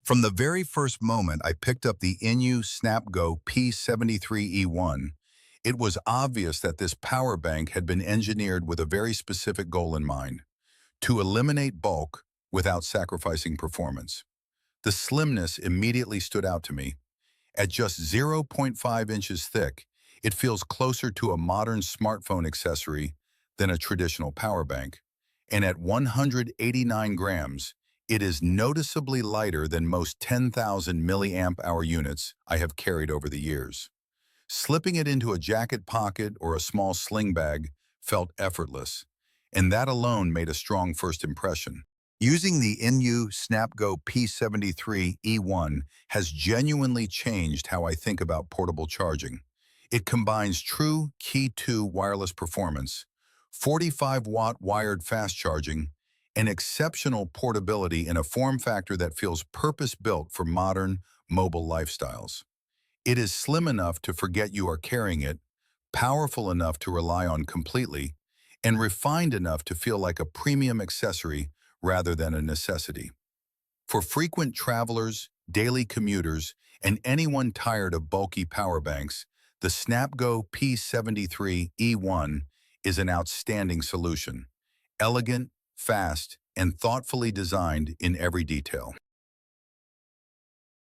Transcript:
From the very first moment I picked up the INIU SnapGo P73-E1, it was obvious that this power bank had been engineered with a very specific goal in mind: to eliminate bulk without sacrificing performance. The slimness immediately stood out to me. At just zero point 0.5 inches thick, it feels closer to a modern smartphone accessory than a traditional power bank. And at 189 grams, it is noticeably lighter than most 10,000 milliamp hour units I have carried over the years. Slipping it into a jacket pocket or a small sling bag felt effortless, and that alone made a strong first impression. Using the INIU SnapGo P73-E1 has genuinely changed how I think about portable charging. It combines true Qi2 wireless performance, 45-watt wired fast charging, and exceptional portability in a form factor that feels purpose-built for modern, mobile lifestyles. It is slim enough to forget you are carrying it, powerful enough to rely on completely, and refined enough to feel like a premium accessory rather than a necessity. For frequent travelers, daily commuters, and anyone tired of bulky power banks, the SnapGo P73-E1 is an outstanding solution. Elegant, fast, and thoughtfully designed in every detail.